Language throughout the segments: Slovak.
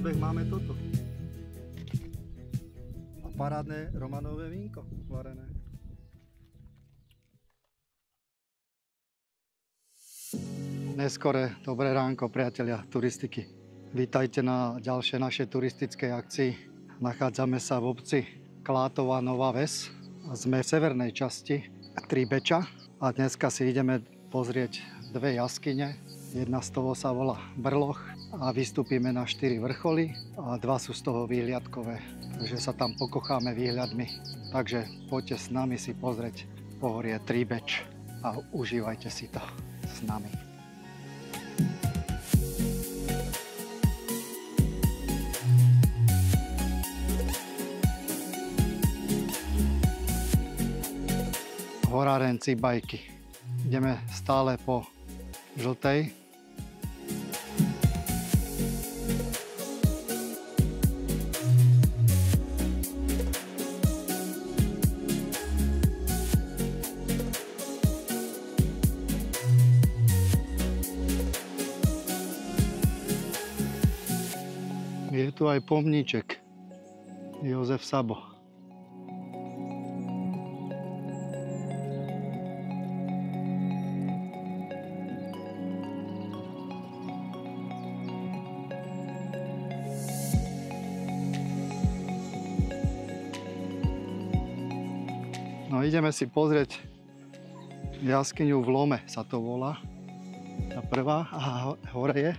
obeh máme toto. A parádne Romanové vínko varené. Neskoré dobré ránko, priatelia turistiky. Vítajte na ďalšej našej turistickej akcii. Nachádzame sa v obci Klátová Nová Ves. Sme v severnej časti Tríbeča a dneska si ideme pozrieť dve jaskyne. Jedna z toho sa volá Brloch a vystúpime na 4 vrcholy a 2 sú z toho výhliadkové. Takže sa tam pokocháme výhľadmi. Takže poďte s nami si pozrieť pohorie Tríbeč a užívajte si to s nami. Horárenci bajky. Ideme stále po žltej. Je tu aj pomníček Jozef Sabo. No ideme si pozrieť jaskyňu v Lome, sa to volá. Tá prvá a hore je.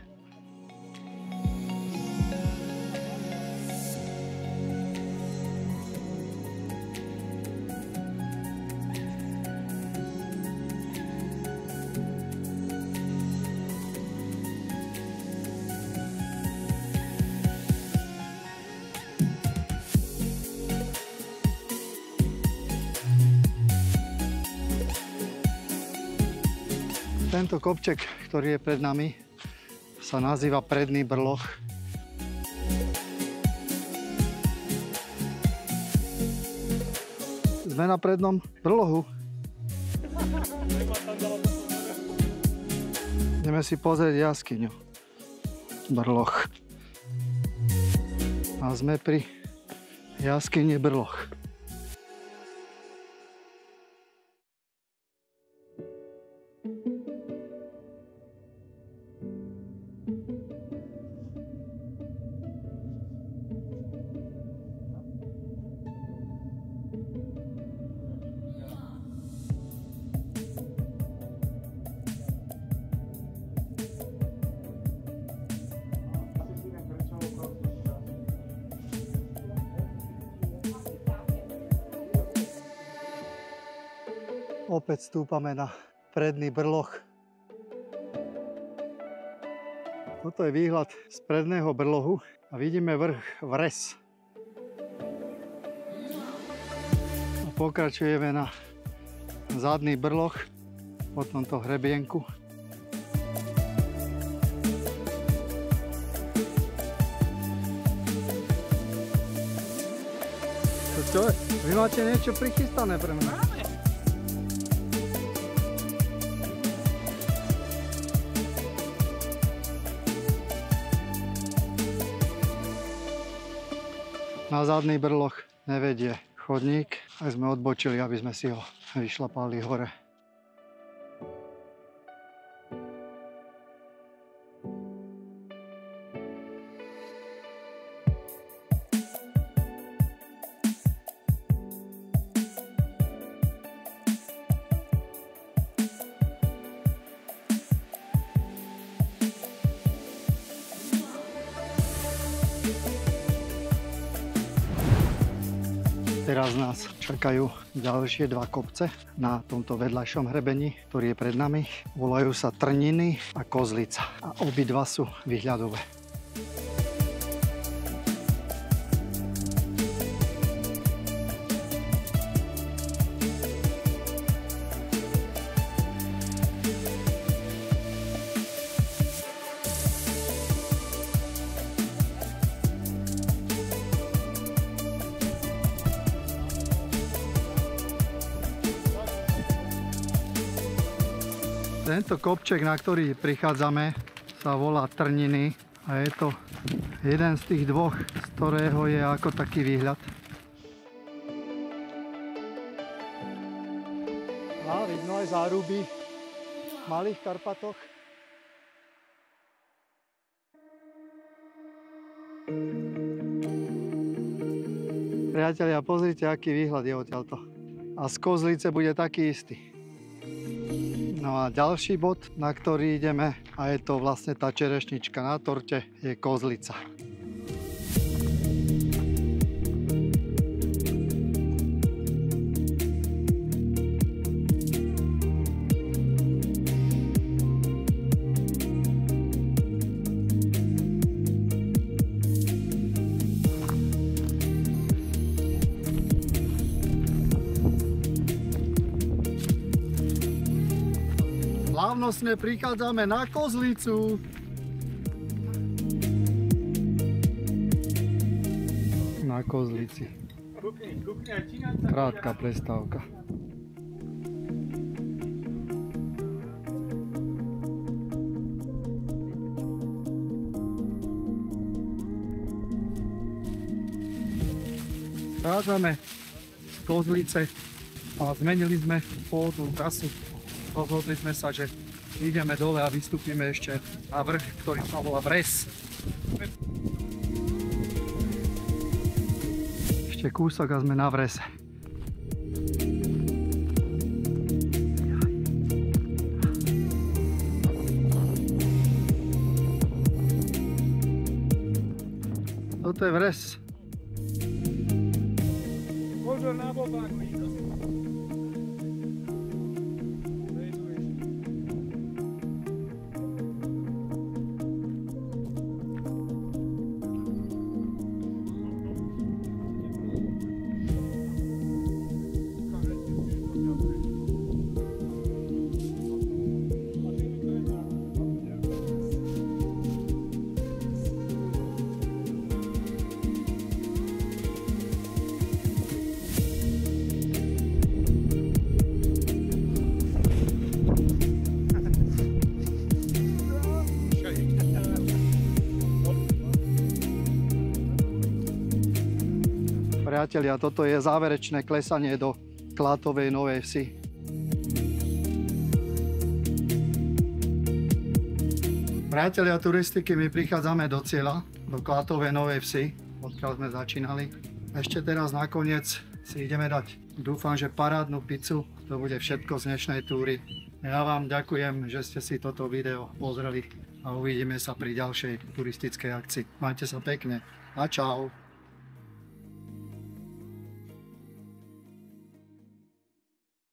Tento kopček, ktorý je pred nami, sa nazýva Predný Brloch. Sme na Prednom Brlohu. Ideme si pozrieť jaskyňu Brloch. A sme pri jaskyni Brloch. Opäť stúpame na Predný Brloch. Toto je výhľad z Predného Brlohu a vidíme vrch Vres. A pokračujeme na Zadný Brloch po tomto hrebienku. Čo je? Vy máte niečo prichystané pre mňa? Na Zadný Brloch nevedie chodník, tak sme odbočili, aby sme si ho vyšlapali hore. Teraz nás čakajú ďalšie 2 kopce na tomto vedľajšom hrebení, ktorý je pred nami. Volajú sa Trniny a Kozlica a obidva sú výhľadové. Tento kopček, na ktorý prichádzame, sa volá Trniny A je to jeden z tých dvoch, z ktorého je ako taký výhľad. A vidno aj záruby v Malých Karpatoch. Priatelia, pozrite, aký výhľad je odtiaľto. A z Kozlice bude taký istý. No a ďalší bod, na ktorý ideme, a je to vlastne tá čerešnička na torte, je Kozlica. Slávnostne prichádzame na Kozlicu. Na Kozlici. Krátka prestávka. Prichádzame z Kozlice a zmenili sme pôvodnú trasu. Rozhodli sme sa, že ideme dole a vystúpime ešte na vrch, ktorý sa volá Vres. Ešte kúsok a sme na Vrese. Toto je Vres. Pozor na bobáku. Priatelia, toto je záverečné klesanie do Klátovej Novej Vsi. Priatelia turistiky, my prichádzame do cieľa, do Klátovej Novej Vsi, odkiaľ sme začínali. Ešte teraz nakoniec si ideme dať, dúfam, že parádnu pizzu. To bude všetko z dnešnej túry. Ja vám ďakujem, že ste si toto video pozreli a uvidíme sa pri ďalšej turistickej akcii. Majte sa pekne a čau.